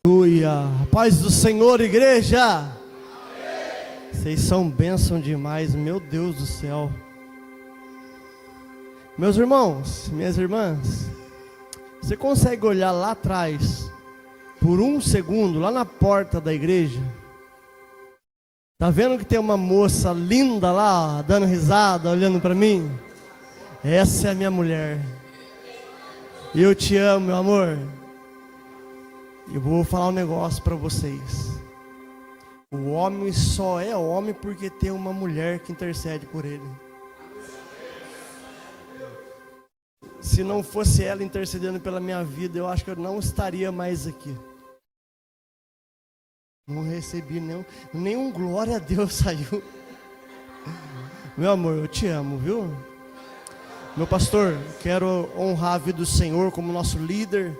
Aleluia, paz do Senhor, igreja. Amém. Vocês são bênção demais, meu Deus do céu. Meus irmãos, minhas irmãs, você consegue olhar lá atrás, por um segundo, lá na porta da igreja? Tá vendo que tem uma moça linda lá, dando risada, olhando para mim? Essa é a minha mulher. Eu te amo, meu amor. Eu vou falar um negócio para vocês. O homem só é homem porque tem uma mulher que intercede por ele. Se não fosse ela intercedendo pela minha vida, eu acho que eu não estaria mais aqui. Não recebi nenhum glória a Deus saiu. Meu amor, eu te amo, viu? Meu pastor, quero honrar a vida do Senhor como nosso líder.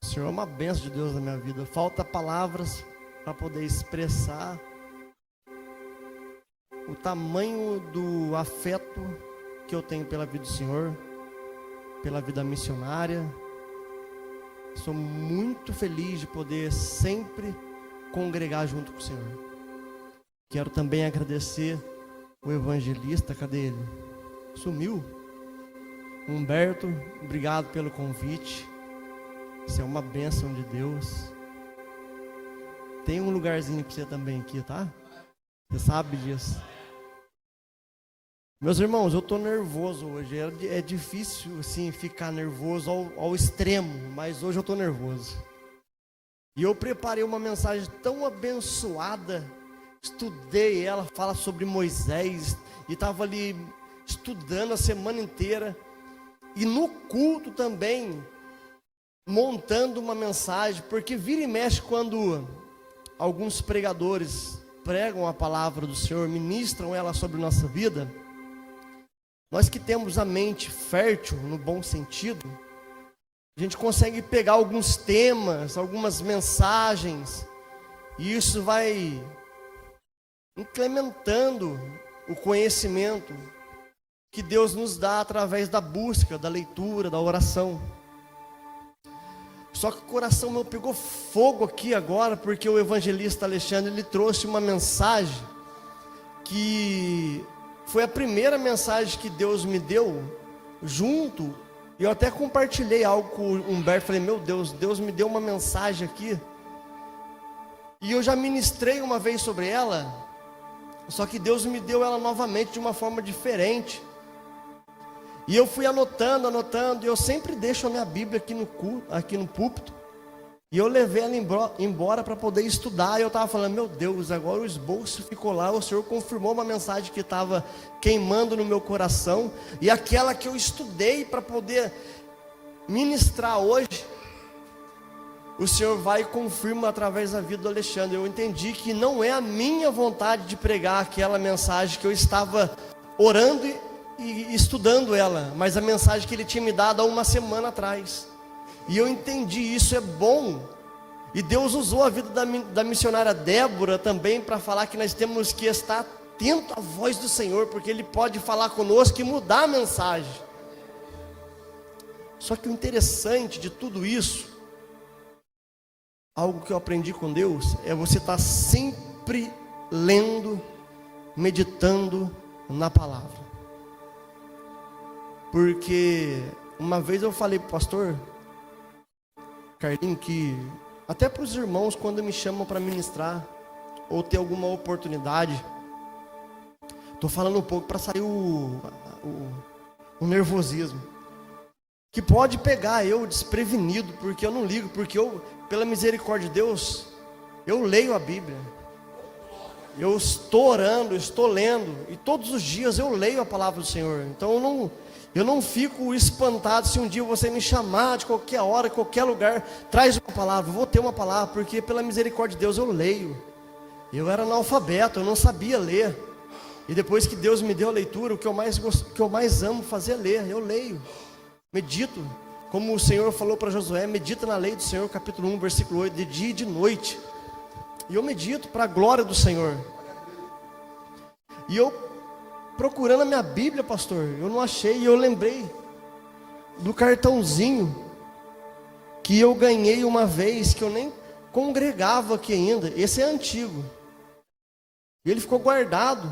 O Senhor é uma bênção de Deus na minha vida. Falta palavras para poder expressar o tamanho do afeto que eu tenho pela vida do Senhor, pela vida missionária. Sou muito feliz de poder sempre congregar junto com o Senhor. Quero também agradecer o evangelista, cadê ele? Sumiu. Humberto, obrigado pelo convite. Isso é uma bênção de Deus. Tem um lugarzinho para você também aqui, tá? Você sabe disso. Meus irmãos, eu estou nervoso hoje. É difícil assim ficar nervoso ao extremo, mas hoje eu estou nervoso. E eu preparei uma mensagem tão abençoada. Estudei ela, fala sobre Moisés. E estava ali estudando a semana inteira. E no culto também, montando uma mensagem. Porque vira e mexe quando alguns pregadores pregam a palavra do Senhor, ministram ela sobre nossa vida. Nós que temos a mente fértil, no bom sentido, a gente consegue pegar alguns temas, algumas mensagens, e isso vai incrementando o conhecimento que Deus nos dá através da busca, da leitura, da oração. Só que o coração meu pegou fogo aqui agora, porque o evangelista Alexandre, ele trouxe uma mensagem que foi a primeira mensagem que Deus me deu junto. E eu até compartilhei algo com o Humberto. Falei, meu Deus, Deus me deu uma mensagem aqui. E eu já ministrei uma vez sobre ela. Só que Deus me deu ela novamente de uma forma diferente. E eu fui anotando. E eu sempre deixo a minha Bíblia aqui no púlpito. E eu levei ela embora para poder estudar. E eu estava falando, meu Deus, agora o esboço ficou lá. O Senhor confirmou uma mensagem que estava queimando no meu coração. E aquela que eu estudei para poder ministrar hoje, o Senhor vai e confirma através da vida do Alexandre. Eu entendi que não é a minha vontade de pregar aquela mensagem que eu estava orando e estudando ela, mas a mensagem que ele tinha me dado há uma semana atrás. E eu entendi, isso é bom. E Deus usou a vida da missionária Débora também para falar que nós temos que estar atento à voz do Senhor, porque Ele pode falar conosco e mudar a mensagem. Só que o interessante de tudo isso, algo que eu aprendi com Deus, é você estar sempre lendo, meditando na palavra. Porque uma vez eu falei para o pastor Carlinho, que até para os irmãos, quando me chamam para ministrar ou ter alguma oportunidade, estou falando um pouco para sair o nervosismo, que pode pegar eu desprevenido, porque eu não ligo, porque eu, pela misericórdia de Deus, eu leio a Bíblia, eu estou orando, estou lendo, e todos os dias eu leio a palavra do Senhor. Então eu não fico espantado se um dia você me chamar de qualquer hora, qualquer lugar, traz uma palavra, vou ter uma palavra, porque pela misericórdia de Deus eu leio. Eu era analfabeto, eu não sabia ler. E depois que Deus me deu a leitura, o que eu mais amo fazer é ler, eu leio. Medito, como o Senhor falou para Josué, medita na lei do Senhor, capítulo 1, versículo 8, de dia e de noite. E eu medito para a glória do Senhor. E eu procurando a minha Bíblia, pastor, eu não achei. E eu lembrei do cartãozinho que eu ganhei uma vez, que eu nem congregava aqui ainda. Esse é antigo. E ele ficou guardado.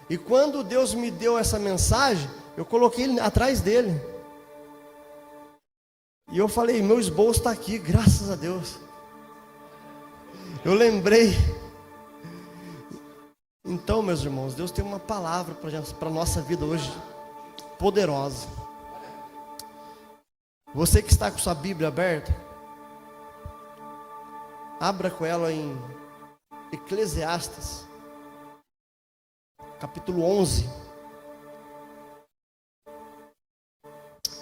E quando Deus me deu essa mensagem, eu coloquei ele atrás dele. E eu falei, meu esboço está aqui, graças a Deus. Eu lembrei. Então, meus irmãos, Deus tem uma palavra para a nossa vida hoje, poderosa. Você que está com sua Bíblia aberta, abra com ela em Eclesiastes, capítulo 11,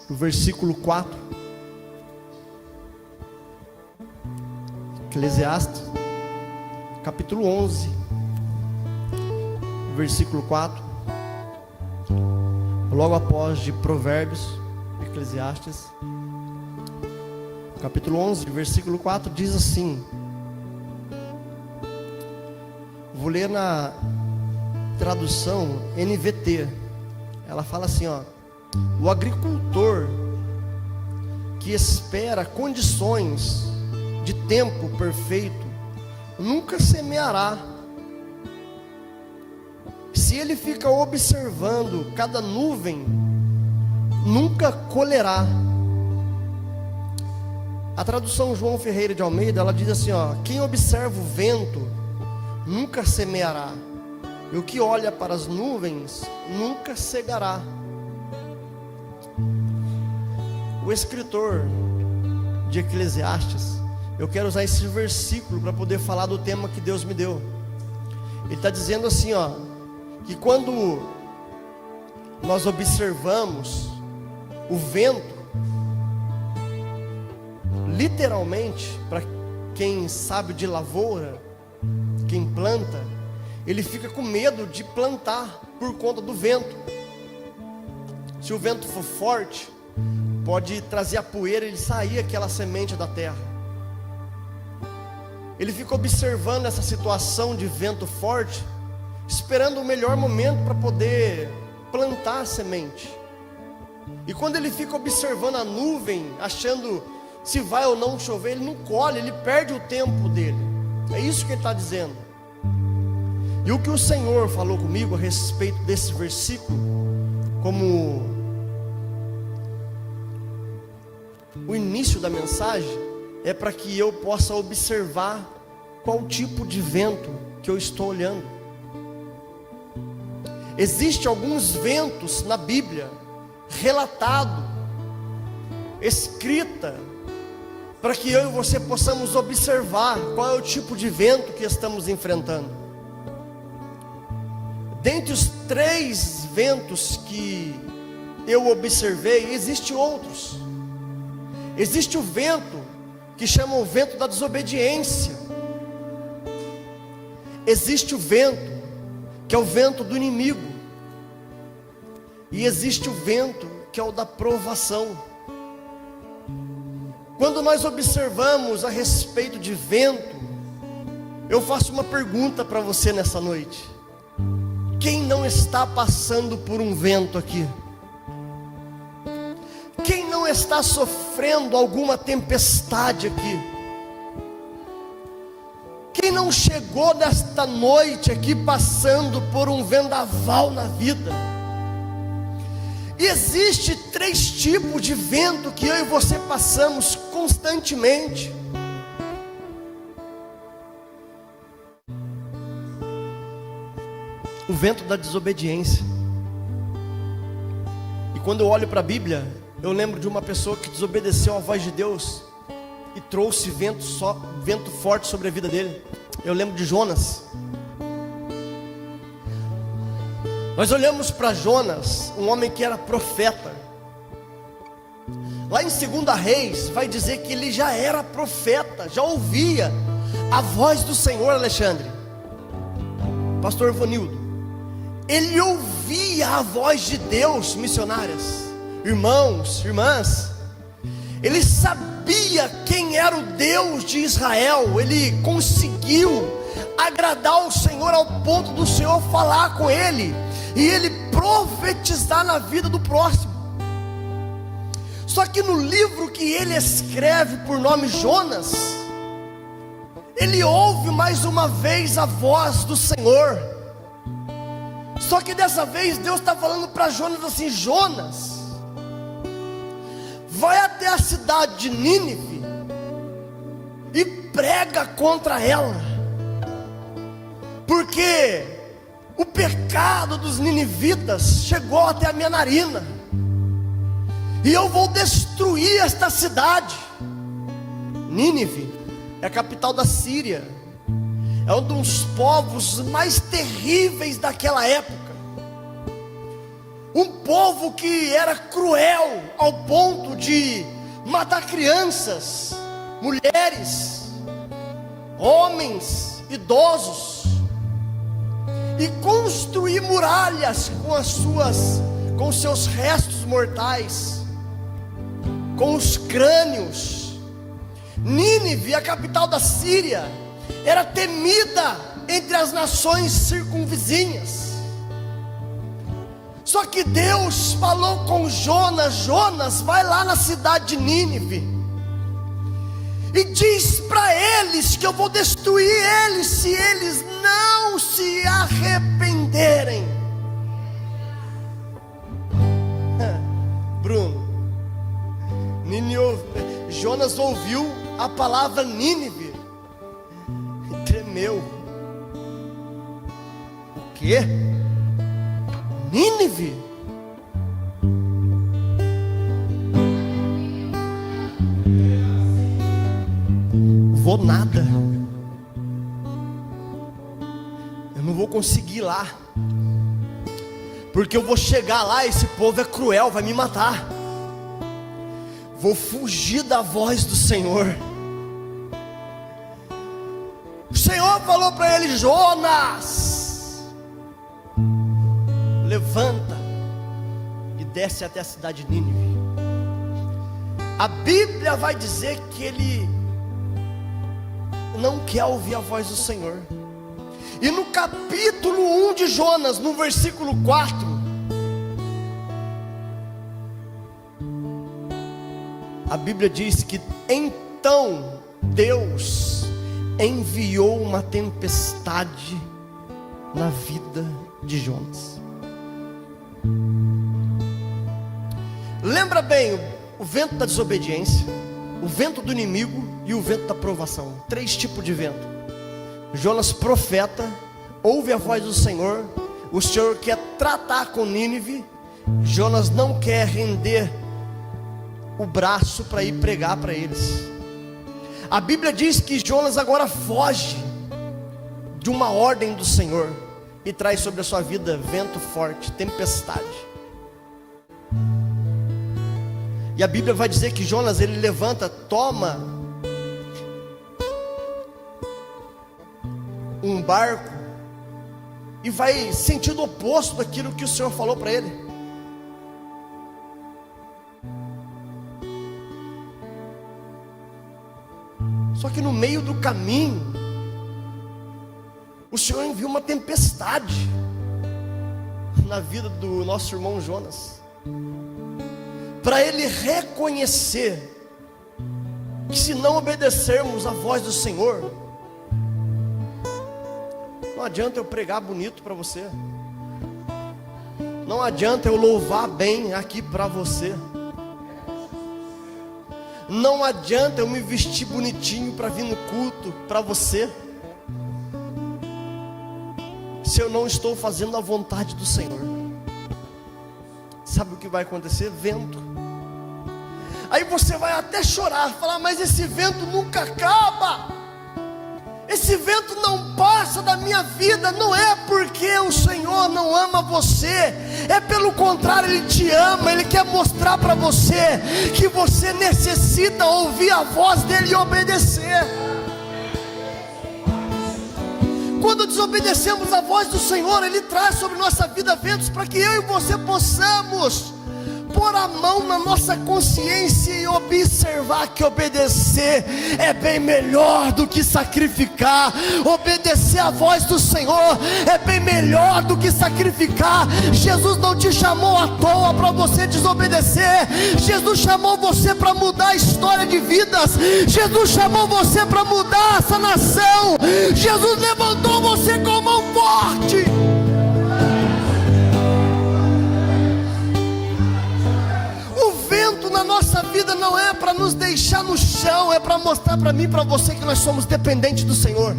no versículo 4. Eclesiastes, capítulo 11, versículo 4. Logo após de Provérbios, Eclesiastes, capítulo 11, versículo 4, diz assim. Vou ler na tradução NVT. Ela fala assim, ó: o agricultor que espera condições de tempo perfeito nunca semeará. Se ele fica observando cada nuvem, nunca colherá. A tradução João Ferreira de Almeida, ela diz assim, ó: quem observa o vento nunca semeará, e o que olha para as nuvens nunca cegará. O escritor de Eclesiastes, eu quero usar esse versículo para poder falar do tema que Deus me deu. Ele está dizendo assim, ó, que quando nós observamos o vento, literalmente, para quem sabe de lavoura, quem planta, ele fica com medo de plantar por conta do vento. Se o vento for forte, pode trazer a poeira e sair aquela semente da terra. Ele fica observando essa situação de vento forte, esperando o melhor momento para poder plantar a semente. E quando ele fica observando a nuvem, achando se vai ou não chover, ele não colhe, ele perde o tempo dele. É isso que ele está dizendo. E o que o Senhor falou comigo a respeito desse versículo, como o início da mensagem, é para que eu possa observar qual tipo de vento que eu estou olhando. Existem alguns ventos na Bíblia, relatado, escrita, para que eu e você possamos observar qual é o tipo de vento que estamos enfrentando. Dentre os 3 ventos que eu observei, existem outros. Existe o vento que chamam o vento da desobediência. Existe o vento que é o vento do inimigo. E existe o vento que é o da provação. Quando nós observamos a respeito de vento, eu faço uma pergunta para você nessa noite: quem não está passando por um vento aqui? Quem não está sofrendo alguma tempestade aqui? Quem não chegou nesta noite aqui passando por um vendaval na vida? E existe 3 tipos de vento que eu e você passamos constantemente. O vento da desobediência. E quando eu olho para a Bíblia, eu lembro de uma pessoa que desobedeceu à voz de Deus e trouxe vento forte sobre a vida dele. Eu lembro de Jonas. Nós olhamos para Jonas, um homem que era profeta. Lá em 2 Reis vai dizer que ele já era profeta, já ouvia a voz do Senhor. Alexandre, pastor Vanildo, ele ouvia a voz de Deus, missionárias, irmãos, irmãs. Ele sabia quem era o Deus de Israel. Ele conseguiu agradar o Senhor ao ponto do Senhor falar com ele e ele profetizar na vida do próximo. Só que no livro que ele escreve por nome Jonas, ele ouve mais uma vez a voz do Senhor. Só que dessa vez Deus está falando para Jonas assim: Jonas, vai até a cidade de Nínive e prega contra ela, porque o pecado dos ninivitas chegou até a minha narina, e eu vou destruir esta cidade. Nínive é a capital da Síria, é um dos povos mais terríveis daquela época. Um povo que era cruel ao ponto de matar crianças, mulheres, homens, idosos, e construir muralhas com os seus restos mortais, com os crânios. Nínive, a capital da Síria, era temida entre as nações circunvizinhas. Só que Deus falou com Jonas: Jonas, vai lá na cidade de Nínive e diz para eles que eu vou destruir eles se eles não se arrependerem. Bruno, Jonas ouviu a palavra Nínive e tremeu. O quê? Nínive? Vou nada. Eu não vou conseguir ir lá, porque eu vou chegar lá, esse povo é cruel, vai me matar. Vou fugir da voz do Senhor. O Senhor falou para ele: Jonas, levanta e desce até a cidade de Nínive. A Bíblia vai dizer que ele não quer ouvir a voz do Senhor. E no capítulo 1 de Jonas, no versículo 4, a Bíblia diz que então Deus enviou uma tempestade na vida de Jonas. Lembra bem, o vento da desobediência, o vento do inimigo e o vento da provação. 3 tipos de vento. Jonas, profeta, ouve a voz do Senhor. O Senhor quer tratar com Nínive. Jonas não quer render o braço para ir pregar para eles. A Bíblia diz que Jonas agora foge de uma ordem do Senhor e traz sobre a sua vida vento forte, tempestade. E a Bíblia vai dizer que Jonas, ele levanta, toma um barco e vai sentido oposto daquilo que o Senhor falou para ele. Só que no meio do caminho, o Senhor enviou uma tempestade na vida do nosso irmão Jonas, para ele reconhecer que se não obedecermos à voz do Senhor, não adianta eu pregar bonito para você, não adianta eu louvar bem aqui para você, não adianta eu me vestir bonitinho para vir no culto para você, se eu não estou fazendo a vontade do Senhor. Sabe o que vai acontecer? Vento. Aí você vai até chorar, falar: mas esse vento nunca acaba, esse vento não passa da minha vida. Não é porque o Senhor não ama você, é pelo contrário, Ele te ama. Ele quer mostrar para você que você necessita ouvir a voz dEle e obedecer. Quando desobedecemos a voz do Senhor, Ele traz sobre nossa vida ventos para que eu e você possamos pôr a mão na nossa consciência e observar que obedecer é bem melhor do que sacrificar. Obedecer à voz do Senhor é bem melhor do que sacrificar. Jesus não te chamou à toa para você desobedecer. Jesus chamou você para mudar a história de vidas. Jesus chamou você para mudar essa nação. Jesus levantou você com mão forte. O vento na nossa vida não é para nos deixar no chão, é para mostrar para mim e para você que nós somos dependentes do Senhor.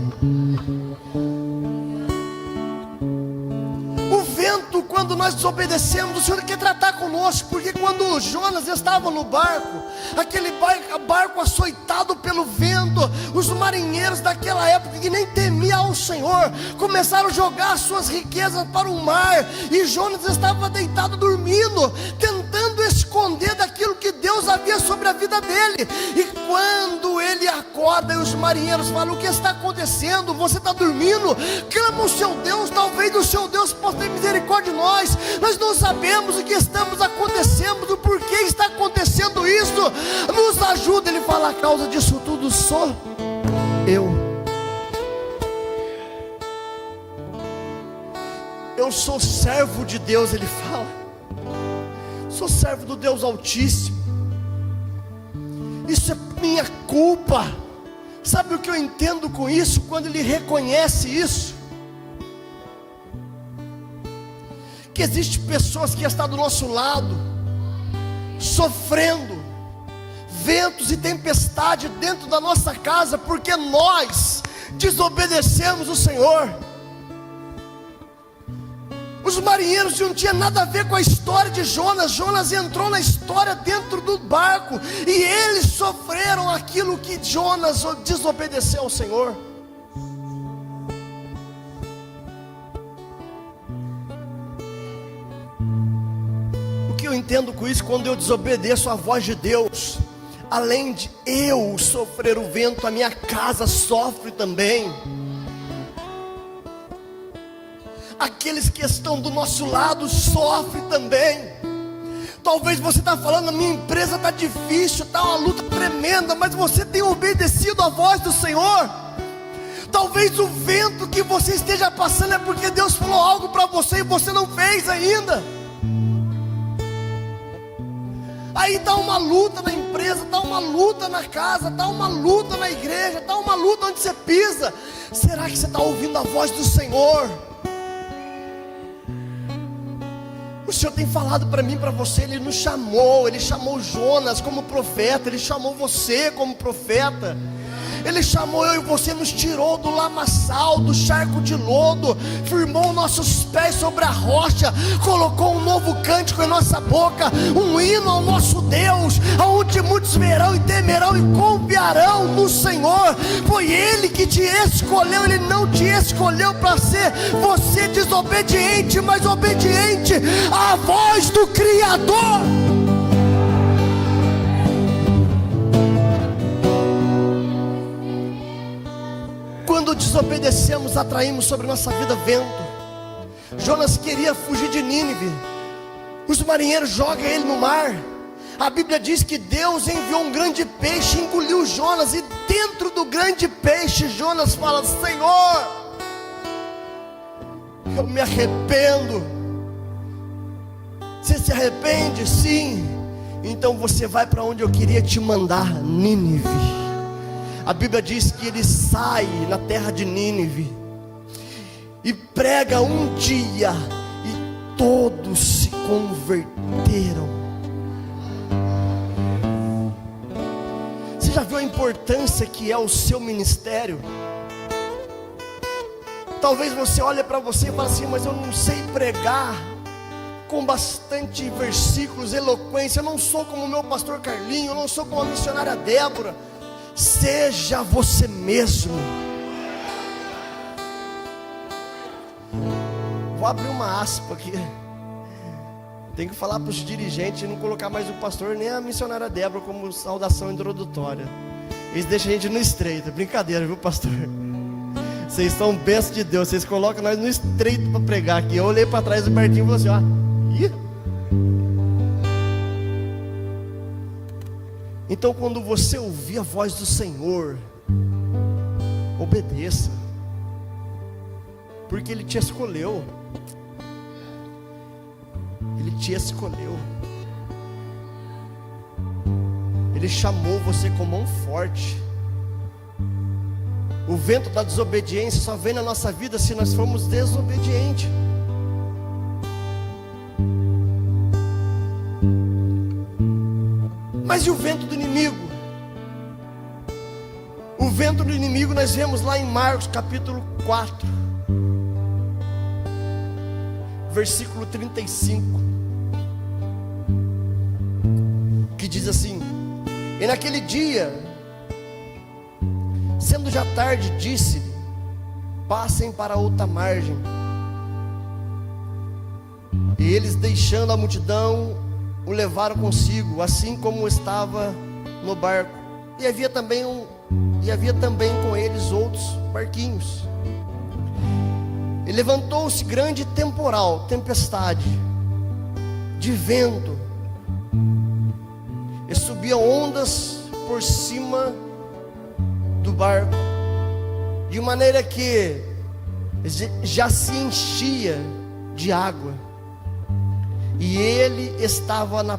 O vento, quando nós desobedecemos, o Senhor quer tratar conosco, porque quando Jonas estava no barco, aquele barco açoitado pelo vento, os marinheiros daquela época que nem temiam ao Senhor, começaram a jogar suas riquezas para o mar, e Jonas estava deitado dormindo, tentando esconder daquilo que Deus havia sobre a vida dele. E quando ele acorda, e os marinheiros falam: o que está acontecendo? Você está dormindo? Clama o seu Deus, talvez o seu Deus possa ter misericórdia de nós. Nós não sabemos o que estamos acontecendo, o porquê está acontecendo isso. Nos ajuda. Ele fala: a causa disso tudo sou eu sou servo de Deus. Ele fala: sou servo do Deus Altíssimo, isso é minha culpa. Sabe o que eu entendo com isso? Quando ele reconhece isso, que existem pessoas que estão do nosso lado, sofrendo ventos e tempestade dentro da nossa casa, porque nós desobedecemos o Senhor. Os marinheiros não tinham nada a ver com a história de Jonas. Jonas entrou na história dentro do barco, e eles sofreram aquilo que Jonas desobedeceu ao Senhor. O que eu entendo com isso? Quando eu desobedeço a voz de Deus, além de eu sofrer o vento, a minha casa sofre também. Aqueles que estão do nosso lado sofrem também. Talvez você está falando: a minha empresa está difícil, está uma luta tremenda, mas você tem obedecido a voz do Senhor. Talvez o vento que você esteja passando é porque Deus falou algo para você e você não fez ainda. Aí está uma luta na empresa, está uma luta na casa, está uma luta na igreja, está uma luta onde você pisa. Será que você está ouvindo a voz do Senhor? O Senhor tem falado para mim, para você. Ele nos chamou, Ele chamou Jonas como profeta, Ele chamou você como profeta. Ele chamou eu e você, nos tirou do lamaçal, do charco de lodo, firmou nossos pés sobre a rocha, colocou um novo cântico em nossa boca, um hino ao nosso Deus, aonde muitos verão e temerão e confiarão no Senhor. Foi Ele que te escolheu, Ele não te escolheu para ser você desobediente, mas obediente à voz do Criador. Quando desobedecemos, atraímos sobre nossa vida vento. Jonas queria fugir de Nínive. Os marinheiros jogam ele no mar. A Bíblia diz que Deus enviou um grande peixe e engoliu Jonas. E dentro do grande peixe, Jonas fala: Senhor, eu me arrependo. Você se arrepende? Sim. Então você vai para onde eu queria te mandar, Nínive. A Bíblia diz que ele sai na terra de Nínive e prega um dia, e todos se converteram. Você já viu a importância que é o seu ministério? Talvez você olhe para você e fale assim: mas eu não sei pregar com bastante versículos, eloquência, eu não sou como o meu pastor Carlinho, eu não sou como a missionária Débora. Seja você mesmo. Vou abrir uma aspa aqui. Tem que falar para os dirigentes não colocar mais o pastor nem a missionária Débora como saudação introdutória. Eles deixam a gente no estreito. Brincadeira, viu, pastor? Vocês são bênçãos de Deus. Vocês colocam nós no estreito para pregar aqui. Eu olhei para trás do Bertinho e falei assim: ó, ih. Então, quando você ouvir a voz do Senhor, obedeça, porque Ele te escolheu. Ele te escolheu. Ele chamou você com mão forte. O vento da desobediência só vem na nossa vida se nós formos desobedientes. Mas e o vento do inimigo? O vento do inimigo nós vemos lá em Marcos capítulo 4, versículo 35, que diz assim: e naquele dia, sendo já tarde, disse-lhe: passem para outra margem. E eles, deixando a multidão, o levaram consigo, assim como estava no barco. E havia também com eles outros barquinhos. E levantou-se grande temporal, tempestade de vento, e subiam ondas por cima do barco, de maneira que já se enchia de água. E ele estava na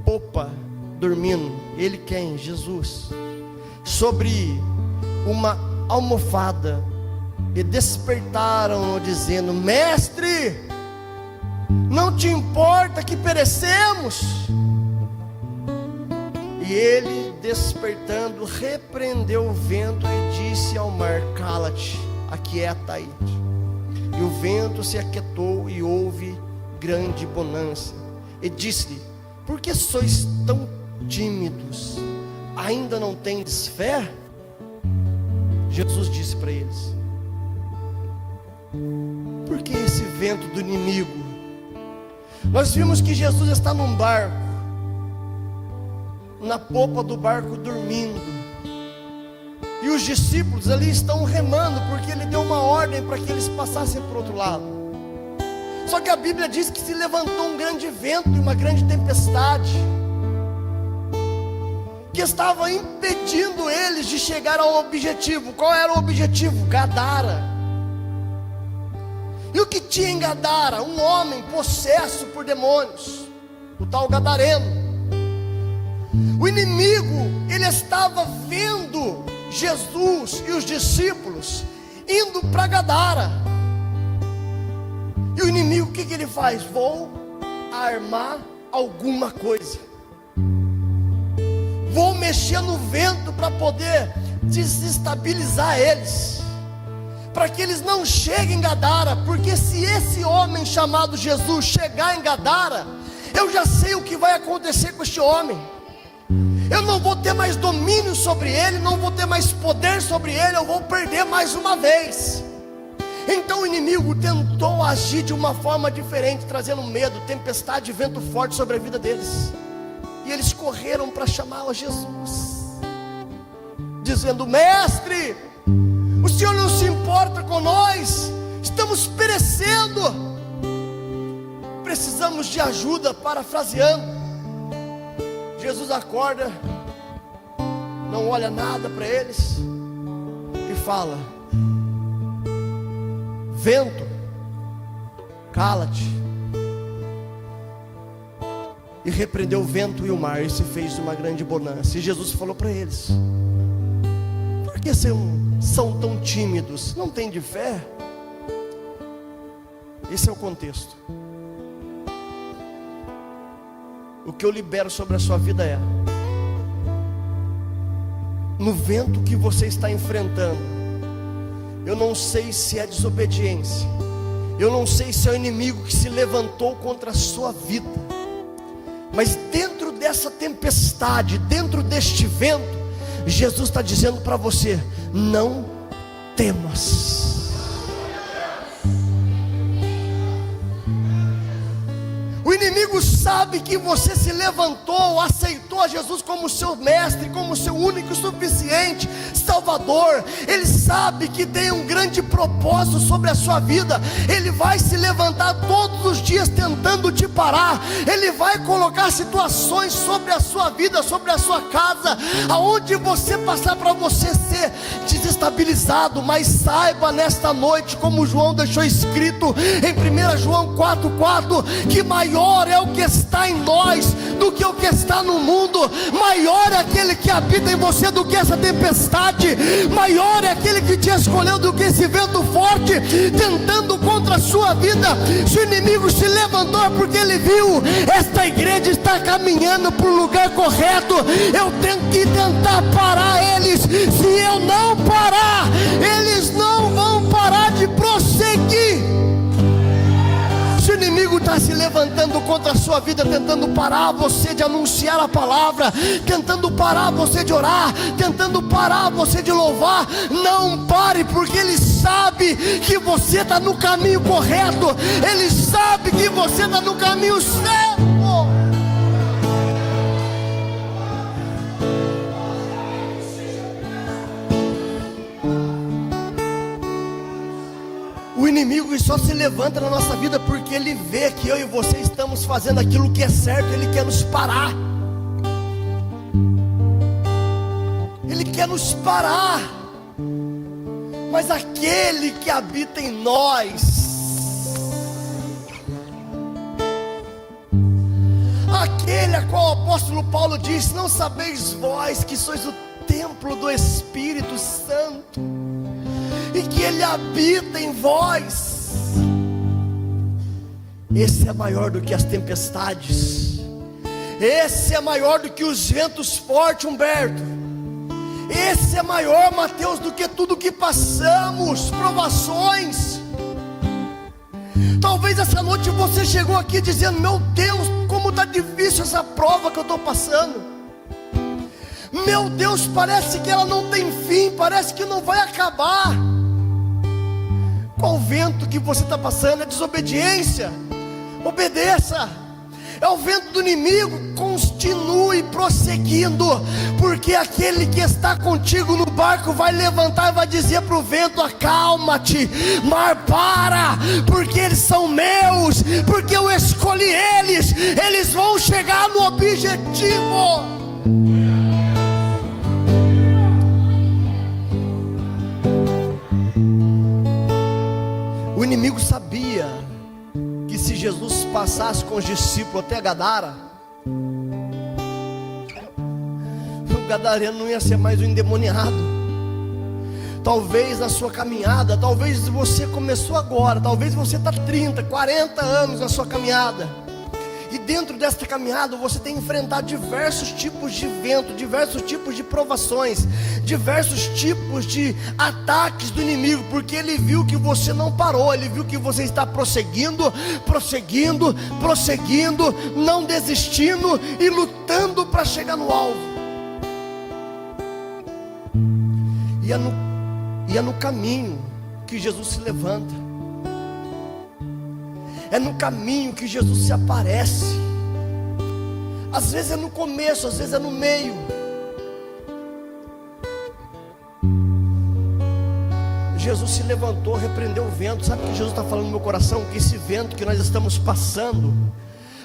popa, dormindo. Ele quem? Jesus. Sobre uma almofada. E despertaram-no, dizendo: mestre, não te importa que perecemos? E ele, despertando, repreendeu o vento e disse ao mar: cala-te, aquieta-te. E o vento se aquietou e houve grande bonança. E disse-lhe: por que sois tão tímidos? Ainda não tendes fé? Jesus disse para eles: por que esse vento do inimigo? Nós vimos que Jesus está num barco, na popa do barco, dormindo, e os discípulos ali estão remando, porque ele deu uma ordem para que eles passassem para o outro lado. Só que a Bíblia diz que se levantou um grande vento e uma grande tempestade, que estava impedindo eles de chegar ao objetivo. Qual era o objetivo? Gadara. E o que tinha em Gadara? Um homem possesso por demônios, o tal gadareno. O inimigo, ele estava vendo Jesus e os discípulos indo para Gadara. E o inimigo, o que ele faz? Vou armar alguma coisa, vou mexer no vento para poder desestabilizar eles, para que eles não cheguem em Gadara. Porque se esse homem chamado Jesus chegar em Gadara, eu já sei o que vai acontecer com este homem. Eu não vou ter mais domínio sobre ele, não vou ter mais poder sobre ele, eu vou perder mais uma vez. Então o inimigo tentou agir de uma forma diferente, trazendo medo, tempestade e vento forte sobre a vida deles. E eles correram para chamar a Jesus, dizendo: mestre, o Senhor não se importa com nós, estamos perecendo, precisamos de ajuda. Parafraseando, Jesus acorda, não olha nada para eles e fala: vento, cala-te. E repreendeu o vento e o mar, e se fez uma grande bonança. E Jesus falou para eles: por que são tão tímidos? Não têm de fé? Esse é o contexto. O que eu libero sobre a sua vida é: no vento que você está enfrentando, eu não sei se é desobediência, eu não sei se é o inimigo que se levantou contra a sua vida, mas dentro dessa tempestade, dentro deste vento, Jesus está dizendo para você: não temas. O inimigo sabe que você se levantou, aceitou a Jesus como seu mestre, como seu único e suficiente Salvador. Ele sabe que tem um grande propósito sobre a sua vida. Ele vai se levantar todos os dias tentando te te parar. Ele vai colocar situações sobre a sua vida, sobre a sua casa, aonde você passar, para você ser desestabilizado. Mas saiba nesta noite, como João deixou escrito em 1 João 4,4, que maior é o que está em nós do que o que está no mundo. Maior é aquele que habita em você do que essa tempestade. Maior é aquele que te escolheu do que esse vento forte tentando contra a sua vida. Se o inimigo se levantou é porque ele viu: esta igreja está caminhando para o lugar correto, eu tenho que tentar parar eles. Se eu não parar, eles não vão parar de prosseguir. Se o inimigo está se levantando contra a sua vida, tentando parar você de anunciar a palavra, tentando parar você de orar, tentando parar você de louvar, não pare, porque ele sabe que você está no caminho correto, ele sabe que você está no caminho certo. O inimigo só se levanta na nossa vida porque ele vê que eu e você estamos fazendo aquilo que é certo. Ele quer nos parar. Ele quer nos parar. Mas aquele que habita em nós, aquele a qual o apóstolo Paulo diz: não sabeis vós que sois o templo do Espírito Santo, e que ele habita em vós. Esse é maior do que as tempestades. Esse é maior do que os ventos fortes, Humberto. Esse é maior, Mateus, do que tudo que passamos, provações. Talvez essa noite você chegou aqui dizendo: meu Deus, como está difícil essa prova que eu estou passando. Meu Deus, parece que ela não tem fim, parece que não vai acabar. Qual vento que você está passando? É desobediência? Obedeça. É o vento do inimigo? Continue prosseguindo, porque aquele que está contigo no barco vai levantar e vai dizer para o vento: acalma-te, mar, para, porque eles são meus, porque eu escolhi eles, eles vão chegar no objetivo. O inimigo sabia que se Jesus passasse com os discípulos até Gadara, o gadareno não ia ser mais um endemoniado. Talvez na sua caminhada, talvez você começou agora, talvez você está 30, 40 anos na sua caminhada, e dentro desta caminhada você tem enfrentado diversos tipos de vento, diversos tipos de provações, diversos tipos de ataques do inimigo, porque ele viu que você não parou, ele viu que você está prosseguindo, não desistindo e lutando para chegar no alvo. E é no caminho que Jesus se levanta. É no caminho que Jesus se aparece. Às vezes é no começo, às vezes é no meio. Jesus se levantou, repreendeu o vento. Sabe o que Jesus está falando no meu coração? Que esse vento que nós estamos passando,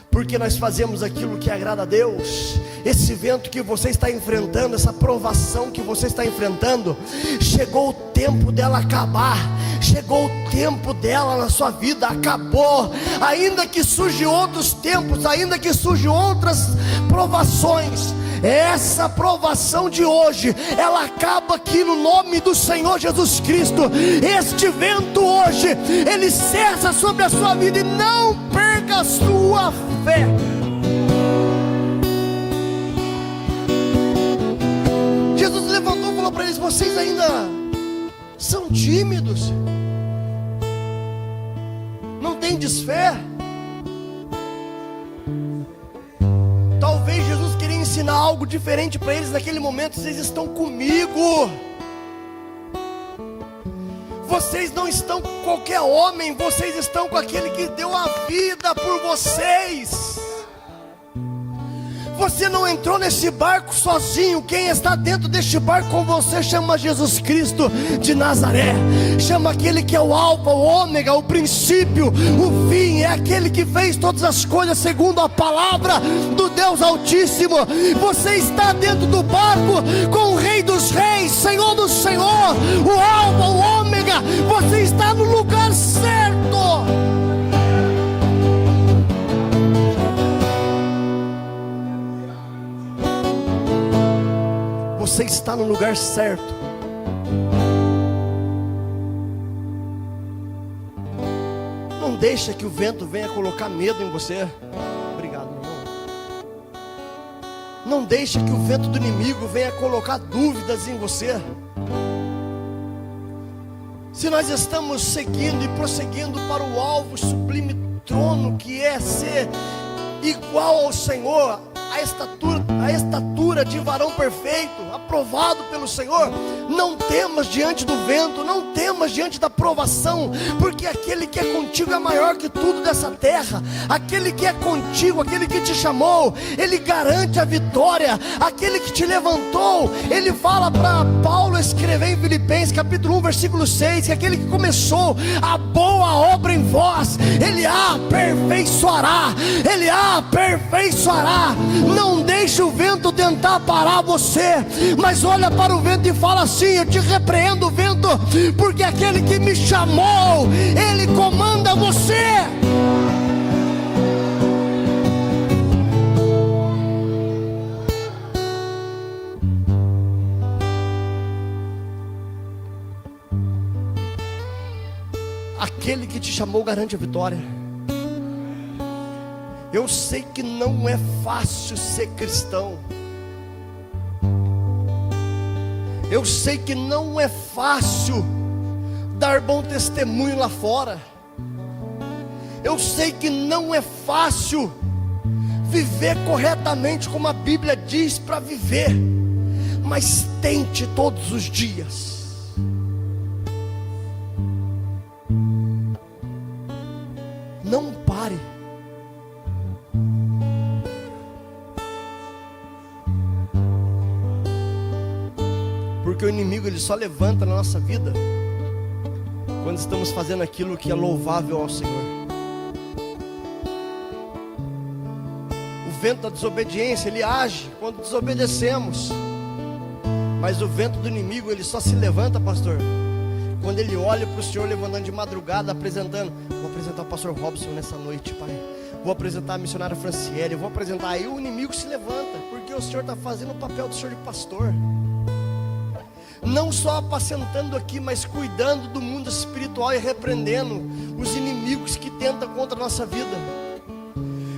porque nós fazemos aquilo que agrada a Deus, esse vento que você está enfrentando, essa provação que você está enfrentando, chegou o tempo dela acabar. Chegou o tempo dela na sua vida, acabou. Ainda que surjam outros tempos, ainda que surjam outras provações, essa provação de hoje, ela acaba aqui no nome do Senhor Jesus Cristo. Este vento hoje, ele cessa sobre a sua vida, e não perca a sua fé. Jesus levantou e falou para eles: vocês ainda são tímidos? Não tem desfé? Talvez Jesus queria ensinar algo diferente para eles naquele momento. Vocês estão comigo. Vocês não estão com qualquer homem, vocês estão com aquele que deu a vida por vocês. Você não entrou nesse barco sozinho. Quem está dentro deste barco com você chama Jesus Cristo de Nazaré. Chama aquele que é o alfa, o ômega, o princípio, o fim. É aquele que fez todas as coisas segundo a palavra do Deus Altíssimo. Você está dentro do barco com o Rei dos Reis, Senhor do Senhor, o alfa, o ômega. Você está no lugar certo. Você está no lugar certo. Não deixa que o vento venha colocar medo em você. Obrigado, meu irmão. Não deixa que o vento do inimigo venha colocar dúvidas em você. Se nós estamos seguindo e prosseguindo para o alvo sublime trono, que é ser igual ao Senhor, a estatura de varão perfeito, aprovado pelo Senhor, não temas diante do vento, não temas diante da provação, porque aquele que é contigo é maior que tudo dessa terra. Aquele que é contigo, aquele que te chamou, ele garante a vitória. Aquele que te levantou, ele fala para Paulo escrever em Filipenses capítulo 1 versículo 6, que aquele que começou a boa obra em vós, ele a aperfeiçoará. Ele a aperfeiçoará. Não deixe o vento tentar parar você, mas olha para o vento e fala assim: eu te repreendo, vento, porque aquele que me chamou, ele comanda você. Aquele que te chamou garante a vitória. Eu sei que não é fácil ser cristão. Eu sei que não é fácil dar bom testemunho lá fora. Eu sei que não é fácil viver corretamente como a Bíblia diz para viver. Mas tente todos os dias. Não pare. Porque o inimigo ele só levanta na nossa vida quando estamos fazendo aquilo que é louvável ao Senhor. O vento da desobediência ele age quando desobedecemos, mas o vento do inimigo ele só se levanta, pastor, quando ele olha para o Senhor levantando de madrugada, apresentando: vou apresentar o pastor Robson nessa noite, pai, vou apresentar a missionária Franciele, vou apresentar. Aí o inimigo se levanta, porque o Senhor está fazendo o papel do Senhor de pastor, não só apacentando aqui, mas cuidando do mundo espiritual e repreendendo os inimigos que tentam contra a nossa vida.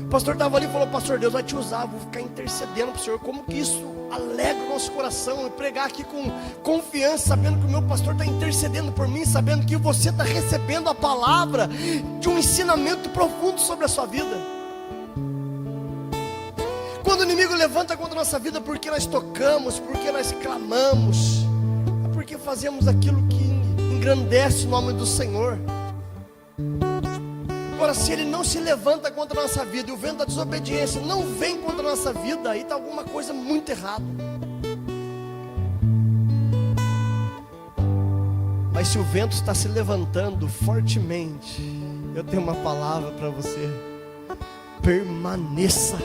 O pastor estava ali e falou: pastor, Deus vai te usar, vou ficar intercedendo para o Senhor. Como que isso alegra o nosso coração, e pregar aqui com confiança, sabendo que o meu pastor está intercedendo por mim, sabendo que você está recebendo a palavra de um ensinamento profundo sobre a sua vida. Quando o inimigo levanta contra a nossa vida, porque nós tocamos, porque nós clamamos, é porque fazemos aquilo que engrandece o nome do Senhor. Agora, se ele não se levanta contra a nossa vida, e o vento da desobediência não vem contra a nossa vida, aí está alguma coisa muito errada. Mas se o vento está se levantando fortemente, eu tenho uma palavra para você: permaneça.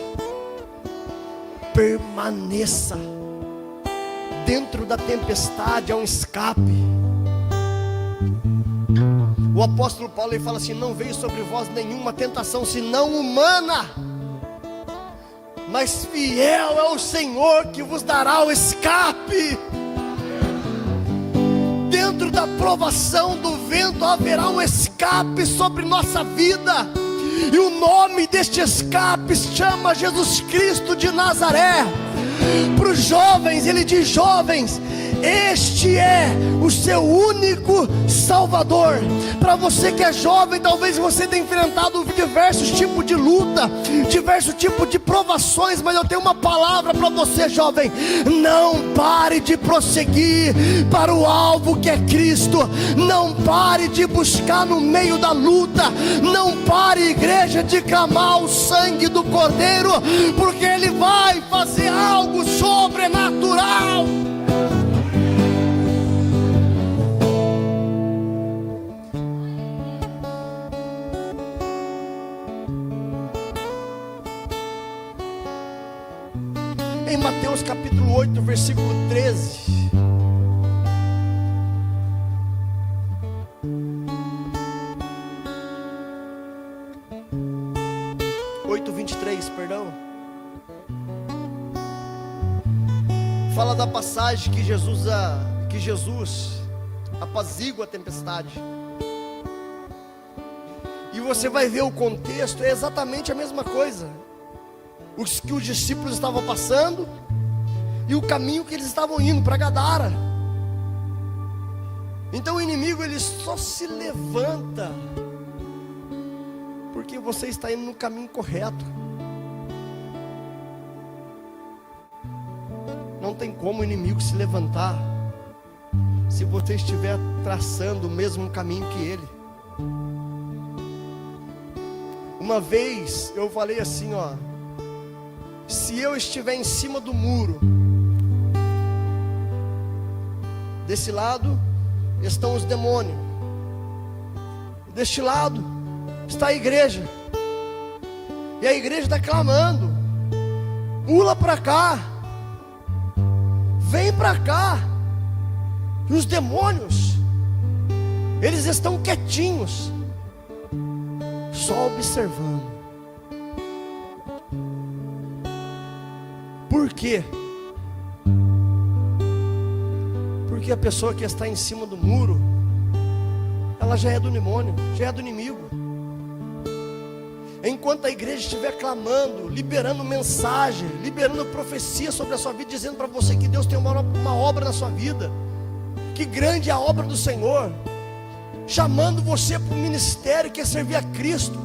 Permaneça. Dentro da tempestade há um escape. O apóstolo Paulo ele fala assim: não veio sobre vós nenhuma tentação senão humana, mas fiel é o Senhor que vos dará o escape. Dentro da provação do vento haverá um escape sobre nossa vida, e o nome deste escape chama Jesus Cristo de Nazaré. Para os jovens, ele diz: jovens, este é o seu único Salvador. Para você que é jovem, talvez você tenha enfrentado diversos tipos de luta, diversos tipos de provações, mas eu tenho uma palavra para você, jovem: não pare de prosseguir para o alvo que é Cristo. Não pare de buscar no meio da luta. Não pare, igreja, de clamar o sangue do Cordeiro, porque Ele vai fazer algo sobrenatural. Em Mateus capítulo 8, versículo 13. Perdão. Fala da passagem que Jesus apazigua a tempestade. E você vai ver o contexto, é exatamente a mesma coisa. Os que os discípulos estavam passando e o caminho que eles estavam indo para Gadara. Então o inimigo, ele só se levanta porque você está indo no caminho correto. Não tem como o inimigo se levantar se você estiver traçando o mesmo caminho que ele. Uma vez eu falei assim, ó: se eu estiver em cima do muro, desse lado estão os demônios, deste lado está a igreja, e a igreja está clamando: pula para cá, vem para cá. E os demônios, eles estão quietinhos, só observando. Por quê? Porque a pessoa que está em cima do muro, ela já é do demônio, já é do inimigo. Enquanto a igreja estiver clamando, liberando mensagem, liberando profecia sobre a sua vida, dizendo para você que Deus tem uma obra na sua vida, que grande é a obra do Senhor, chamando você para o ministério que é servir a Cristo.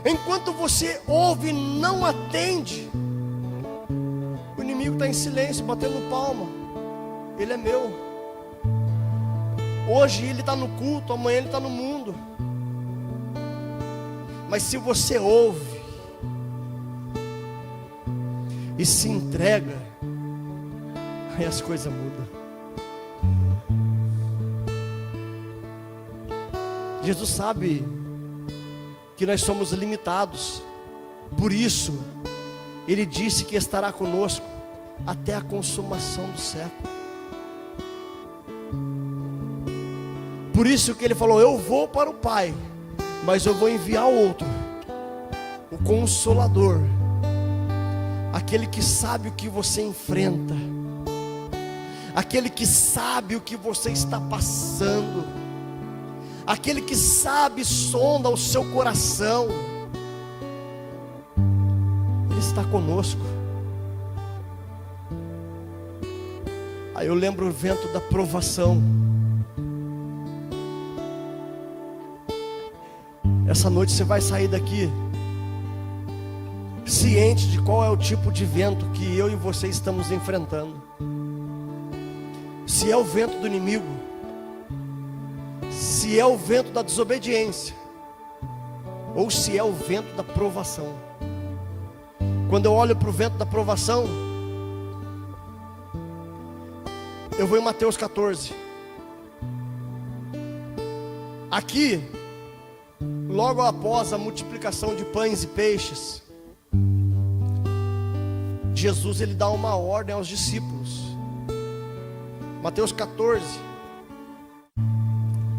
Enquanto você ouve e não atende, o inimigo está em silêncio, batendo palma. Ele é meu. Hoje ele está no culto, amanhã ele está no mundo. Mas se você ouve e se entrega, aí as coisas mudam. Jesus sabe que nós somos limitados, por isso Ele disse que estará conosco até a consumação do século. Por isso que Ele falou: eu vou para o Pai, mas eu vou enviar outro, o Consolador, aquele que sabe o que você enfrenta, aquele que sabe o que você está passando, aquele que sabe, sonda o seu coração. Ele está conosco. Aí eu lembro o vento da provação. Essa noite você vai sair daqui ciente de qual é o tipo de vento que eu e você estamos enfrentando. Se é o vento do inimigo, se é o vento da desobediência, ou se é o vento da provação. Quando eu olho para o vento da provação, eu vou em Mateus 14. Aqui, logo após a multiplicação de pães e peixes, Jesus ele dá uma ordem aos discípulos. Mateus 14,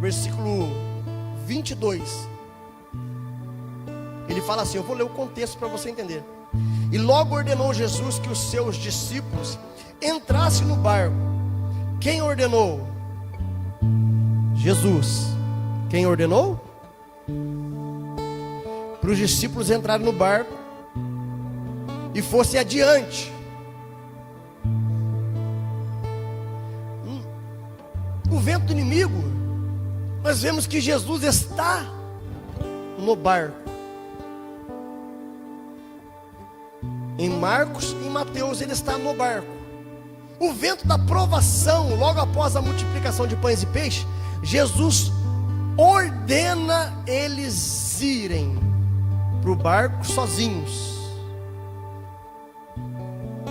versículo 22. Ele fala assim, eu vou ler o contexto para você entender. E logo ordenou Jesus que os seus discípulos entrassem no barco. Quem ordenou? Jesus. Quem ordenou? Para os discípulos entrarem no barco e fossem adiante, vento inimigo, nós vemos que Jesus está no barco. Em Marcos e Mateus ele está no barco. O vento da provação, logo após a multiplicação de pães e peixes, Jesus ordena eles irem para o barco sozinhos.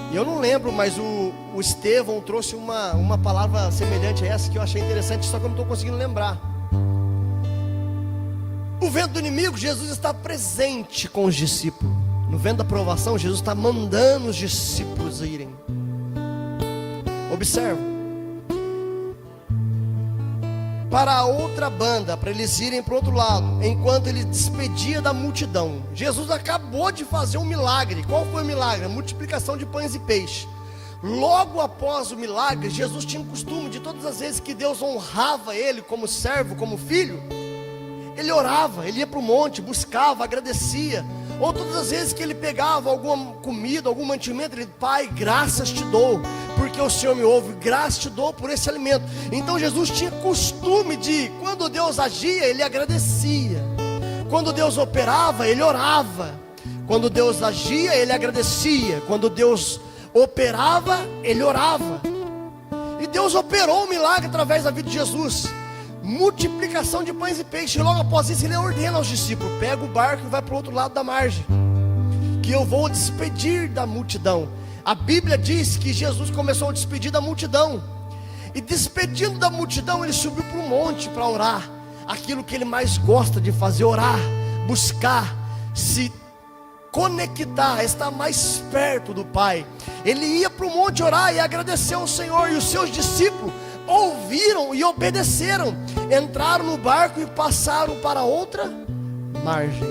E eu não lembro, mas o Estevão trouxe uma palavra semelhante a essa que eu achei interessante, só que eu não estou conseguindo lembrar. O vento do inimigo, Jesus está presente com os discípulos. No vento da provação, Jesus está mandando os discípulos irem. Observa. Para a outra banda, para eles irem para o outro lado, enquanto ele despedia da multidão. Jesus acabou de fazer um milagre. Qual foi o milagre? A multiplicação de pães e peixes. Logo após o milagre, Jesus tinha o costume de todas as vezes que Deus honrava ele como servo, como filho, ele orava, ele ia para o monte, buscava, agradecia. Ou todas as vezes que ele pegava alguma comida, algum mantimento, ele: Pai, graças te dou, porque o Senhor me ouve, graças te dou por esse alimento. Então Jesus tinha costume de, quando Deus agia, ele agradecia. Quando Deus operava, ele orava. Quando Deus agia, ele agradecia. Quando Deus operava, ele orava. E Deus operou um milagre através da vida de Jesus. Multiplicação de pães e peixes. E logo após isso ele ordena aos discípulos: pega o barco e vai para o outro lado da margem, que eu vou despedir da multidão. A Bíblia diz que Jesus começou a despedir da multidão. E despedindo da multidão, ele subiu para o monte para orar. Aquilo que ele mais gosta de fazer: orar, buscar, se conectar, estar mais perto do Pai. Ele ia para o monte orar e agradecer ao Senhor. E os seus discípulos ouviram e obedeceram, entraram no barco e passaram para outra margem.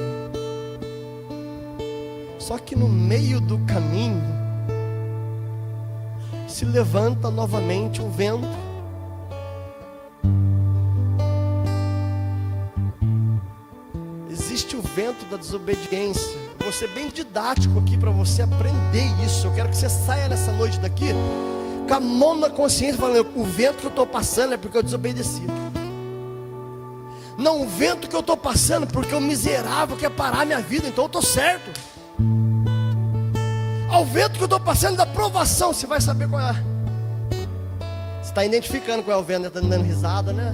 Só que no meio do caminho se levanta novamente um vento. Existe o vento da desobediência. Vou ser bem didático aqui para você aprender isso. Eu quero que você saia nessa noite daqui com a mão na consciência, falando: o vento que eu estou passando é porque eu desobedeci. Não, o vento que eu estou passando porque o miserável quer parar minha vida, então eu estou certo. Ao vento que eu estou passando da provação, você vai saber qual é. Você está identificando qual é o vento, está dando risada, né?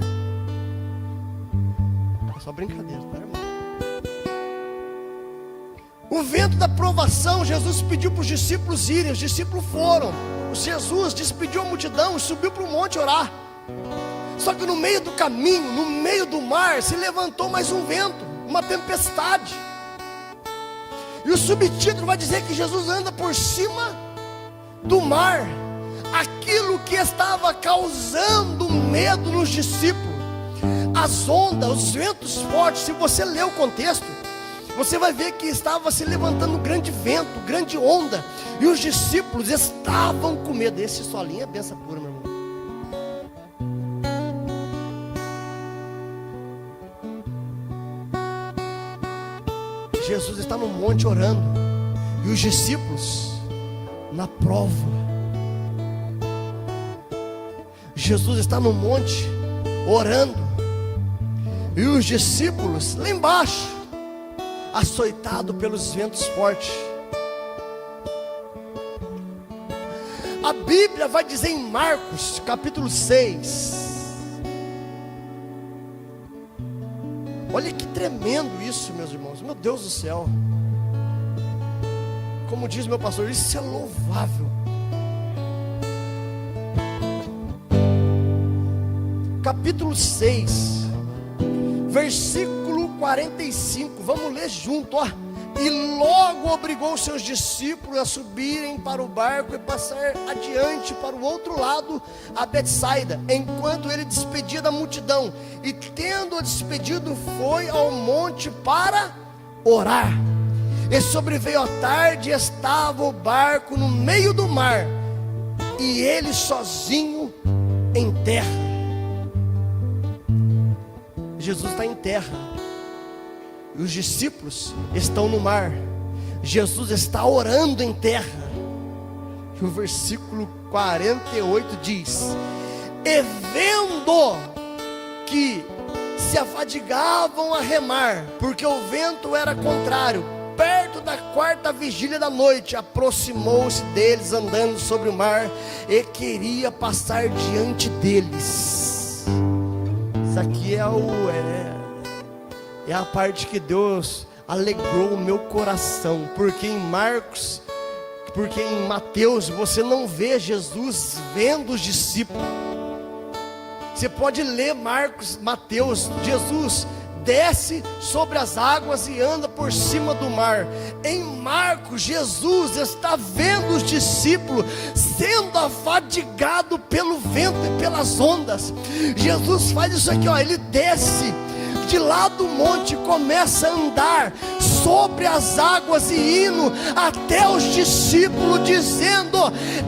É só brincadeira, tá, irmão? O vento da provação, Jesus pediu para os discípulos irem, os discípulos foram. Jesus despediu a multidão e subiu para o monte orar. Só que no meio do caminho, no meio do mar, se levantou mais um vento, uma tempestade. E o subtítulo vai dizer que Jesus anda por cima do mar. Aquilo que estava causando medo nos discípulos, as ondas, os ventos fortes. Se você ler o contexto, você vai ver que estava se levantando grande vento, grande onda, e os discípulos estavam com medo. Esse solinho é benção pura, meu irmão. Jesus está no monte orando, e os discípulos na prova. Jesus está no monte orando, e os discípulos lá embaixo, açoitado pelos ventos fortes. A Bíblia vai dizer em Marcos capítulo 6. Olha que tremendo isso, meus irmãos. Meu Deus do céu. Como diz meu pastor, isso é louvável. Capítulo 6, versículo 45. Vamos ler junto, ó. E logo obrigou seus discípulos a subirem para o barco e passar adiante para o outro lado, a Betsaida, enquanto ele despedia da multidão. E tendo-a despedido, foi ao monte para orar. E sobreveio a tarde, e estava o barco no meio do mar, e ele sozinho em terra. Jesus está em terra, e os discípulos estão no mar. Jesus está orando em terra. E o versículo 48 diz: e vendo que se afadigavam a remar, porque o vento era contrário, perto da 4ª vigília da noite, aproximou-se deles andando sobre o mar e queria passar diante deles. Isso aqui é a parte que Deus alegrou o meu coração, porque em Mateus você não vê Jesus vendo os discípulos. Você pode ler Mateus, Jesus desce sobre as águas e anda por cima do mar. Em Marcos, Jesus está vendo os discípulos sendo afadigado pelo vento e pelas ondas. Jesus faz isso aqui, ele desce de lá do monte, começa a andar sobre as águas e indo até os discípulos, dizendo: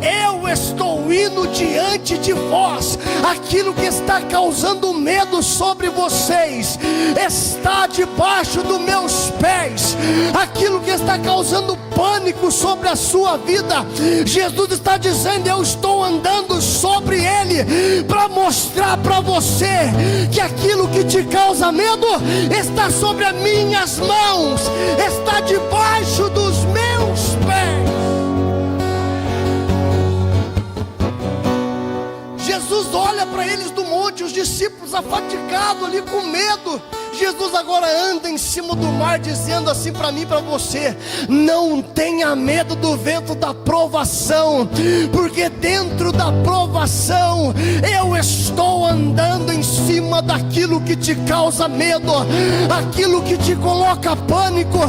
eu estou indo diante de vós. Aquilo que está causando medo sobre vocês está debaixo dos meus pés. Aquilo que está causando pânico sobre a sua vida, Jesus está dizendo: eu estou andando sobre ele, para mostrar para você que aquilo que te causa medo está sobre as minhas mãos, está debaixo dos meus pés. Jesus olha para eles do monte, os discípulos afatigados ali com medo. Jesus agora anda em cima do mar, dizendo assim para mim e para você: não tenha medo do vento da provação, porque dentro da provação eu estou andando em cima daquilo que te causa medo, aquilo que te coloca pânico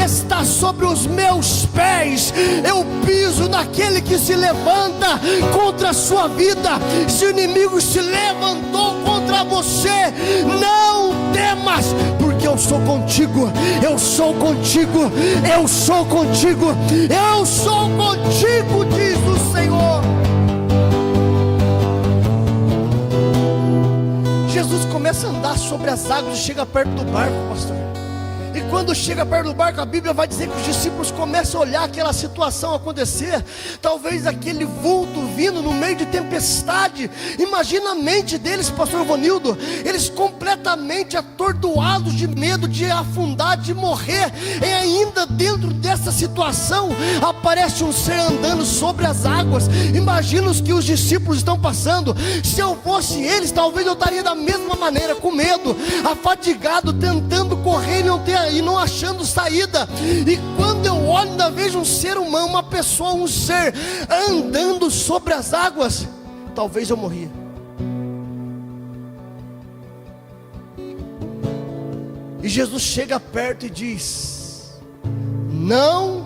está sobre os meus pés. Eu piso naquele que se levanta contra a sua vida. Se o inimigo se levantou contra você, não temas, porque eu sou contigo, eu sou contigo, eu sou contigo, eu sou contigo, diz o Senhor. Jesus começa a andar sobre as águas e chega perto do barco, pastor. E quando chega perto do barco, a Bíblia vai dizer que os discípulos começam a olhar aquela situação acontecer. Talvez aquele vulto vindo no meio de tempestade. Imagina a mente deles, pastor Vanildo, eles completamente atordoados de medo de afundar, de morrer. E ainda dentro dessa situação aparece um ser andando sobre as águas. Imagina os que os discípulos estão passando. Se eu fosse eles, talvez eu estaria da mesma maneira, com medo, afadigado, tentando correr e não achando saída. E quando eu olho, ainda vejo um ser humano, uma pessoa, um ser andando sobre as águas, talvez eu morria. E Jesus chega perto e diz: não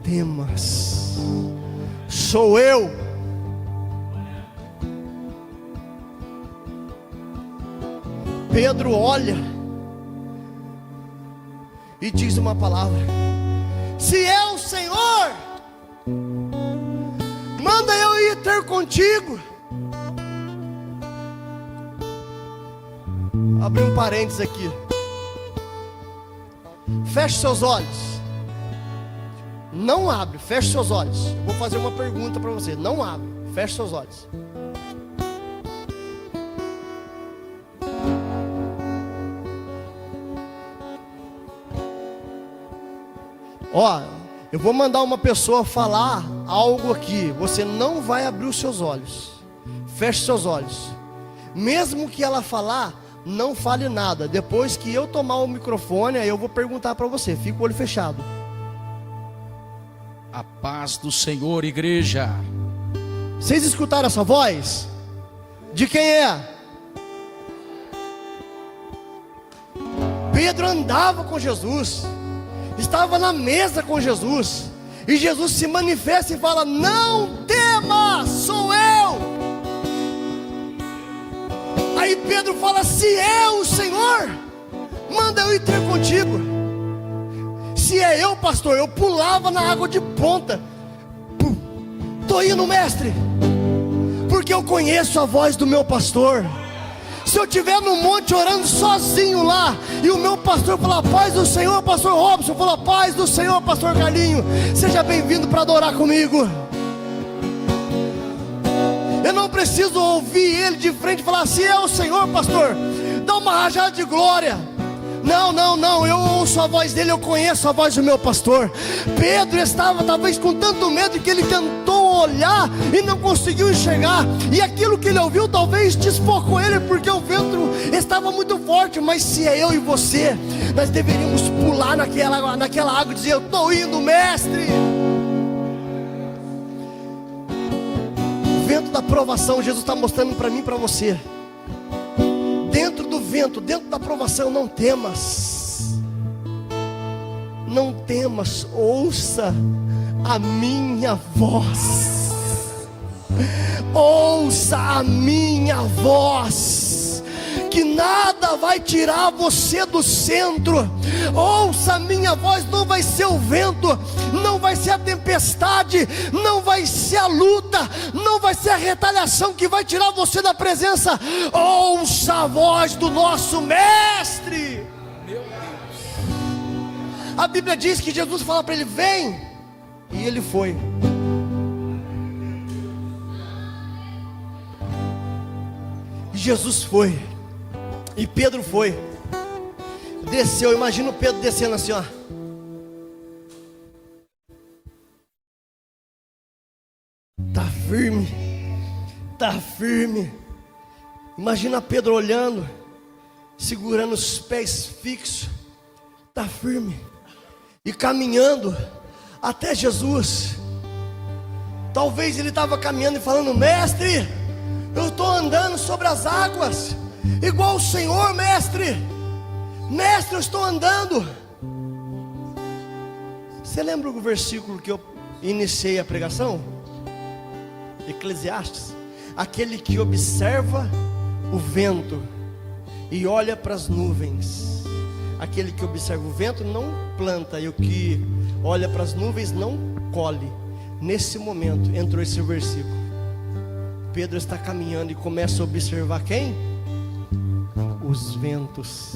temas, sou eu. Pedro olha e diz uma palavra: se é o Senhor, manda eu ir ter contigo. Abri um parênteses aqui. Feche seus olhos. Não abre, feche seus olhos. Eu vou fazer uma pergunta para você. Não abre, feche seus olhos. Eu vou mandar uma pessoa falar algo aqui. Você não vai abrir os seus olhos. Feche seus olhos. Mesmo que ela falar, não fale nada. Depois que eu tomar o microfone, aí eu vou perguntar para você. Fica o olho fechado. A paz do Senhor, igreja. Vocês escutaram essa voz? De quem é? Pedro andava com Jesus, estava na mesa com Jesus, e Jesus se manifesta e fala: não tema, sou eu. Aí Pedro fala: se é o Senhor, manda eu ir ter contigo. Se é eu, pastor, eu pulava na água de ponta. Estou indo, mestre, porque eu conheço a voz do meu pastor. Se eu estiver no monte orando sozinho lá, e o meu pastor falar: paz do Senhor, pastor Robson, falar: paz do Senhor, pastor Carlinho, seja bem-vindo para adorar comigo. Eu não preciso ouvir ele de frente falar assim: é o Senhor, pastor, dá uma rajada de glória. Não, eu ouço a voz dele, eu conheço a voz do meu pastor. Pedro estava talvez com tanto medo que ele tentou olhar e não conseguiu enxergar, e aquilo que ele ouviu talvez desfocou ele, porque o vento estava muito forte. Mas se é eu e você, nós deveríamos pular naquela água e dizer: eu estou indo, mestre. O vento da provação, Jesus está mostrando para mim e para você. Dentro do vento, dentro da provação, não temas. Não temas, ouça a minha voz. Ouça a minha voz, que nada vai tirar você do centro. Ouça a minha voz, não vai ser o vento, não vai ser a tempestade, não vai ser a luta, não vai ser a retaliação que vai tirar você da presença. Ouça a voz do nosso mestre. Meu Deus. A Bíblia diz que Jesus fala para ele: vem, e ele foi. Jesus foi, e Pedro foi, desceu. Imagina o Pedro descendo assim, ó. Tá firme. Imagina Pedro olhando, segurando os pés fixos, tá firme, e caminhando até Jesus. Talvez ele estava caminhando e falando: mestre, eu estou andando sobre as águas, igual o Senhor, mestre, eu estou andando. Você lembra o versículo que eu iniciei a pregação? Eclesiastes: aquele que observa o vento e olha para as nuvens. Aquele que observa o vento não planta, e o que olha para as nuvens não colhe. Nesse momento entrou esse versículo. Pedro está caminhando e começa a observar quem? Os ventos.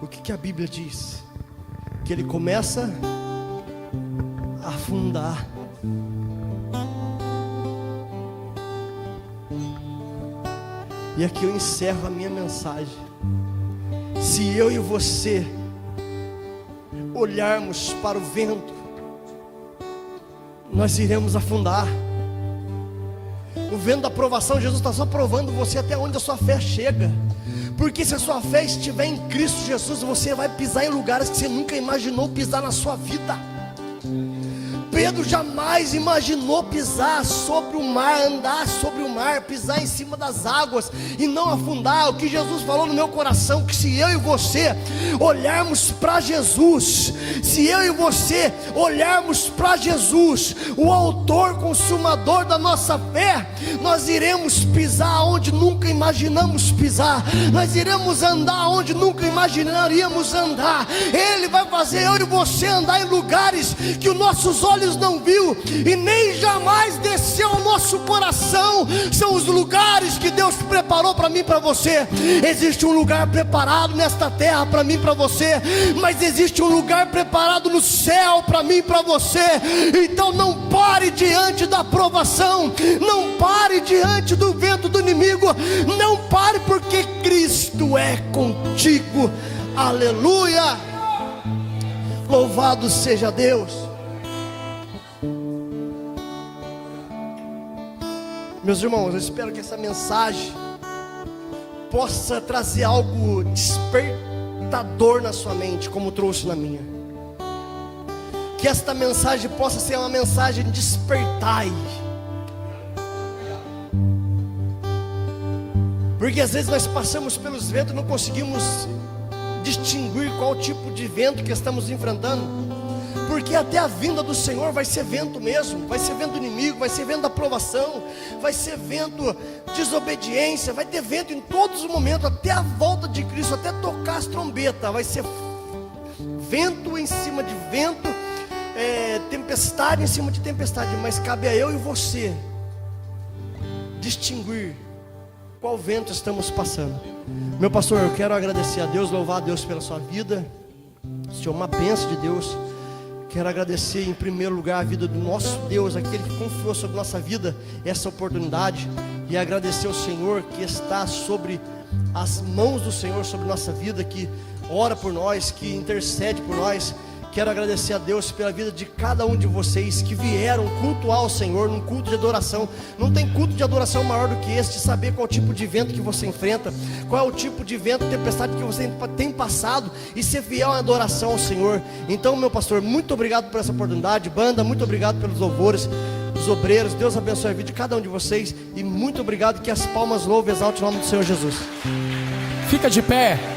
O que a Bíblia diz? Que ele começa a afundar. E aqui eu encerro a minha mensagem. Se eu e você olharmos para o vento, nós iremos afundar. O vento da provação, Jesus está só provando você até onde a sua fé chega. Porque se a sua fé estiver em Cristo Jesus, você vai pisar em lugares que você nunca imaginou pisar na sua vida. Pedro jamais imaginou pisar sobre o mar, andar sobre o mar, pisar em cima das águas e não afundar. O que Jesus falou no meu coração, que se eu e você olharmos para Jesus, se eu e você olharmos para Jesus, o autor, consumador da nossa fé, nós iremos pisar onde nunca imaginamos pisar, nós iremos andar onde nunca imaginaríamos andar. Ele vai fazer eu e você andar em lugares que os nossos olhos não viu e nem jamais desceu ao nosso coração. São os lugares que Deus preparou para mim e para você. Existe um lugar preparado nesta terra para mim e para você, mas existe um lugar preparado no céu para mim e para você. Então não pare diante da provação, não pare diante do vento do inimigo, não pare, porque Cristo é contigo. Aleluia, louvado seja Deus. Meus irmãos, eu espero que essa mensagem possa trazer algo despertador na sua mente, como trouxe na minha. Que esta mensagem possa ser uma mensagem de despertai. Porque às vezes nós passamos pelos ventos e não conseguimos distinguir qual tipo de vento que estamos enfrentando. Porque até a vinda do Senhor vai ser vento mesmo, vai ser vento inimigo, vai ser vento da provação, vai ser vento de desobediência, vai ter vento em todos os momentos, até a volta de Cristo, até tocar as trombetas, vai ser vento em cima de vento, tempestade em cima de tempestade. Mas cabe a eu e você distinguir qual vento estamos passando. Meu pastor, eu quero agradecer a Deus, louvar a Deus pela sua vida. O Senhor é uma bênção de Deus. Quero agradecer em primeiro lugar a vida do nosso Deus, aquele que confiou sobre nossa vida essa oportunidade, e agradecer ao Senhor que está sobre as mãos do Senhor sobre nossa vida, que ora por nós, que intercede por nós. Quero agradecer a Deus pela vida de cada um de vocês que vieram cultuar o Senhor num culto de adoração. Não tem culto de adoração maior do que esse, de saber qual tipo de vento que você enfrenta, qual é o tipo de vento, tempestade que você tem passado, e ser fiel à adoração ao Senhor. Então, meu pastor, muito obrigado por essa oportunidade. Banda, muito obrigado pelos louvores, os obreiros. Deus abençoe a vida de cada um de vocês, e muito obrigado. Que as palmas louvem e exaltem o nome do Senhor Jesus. Fica de pé.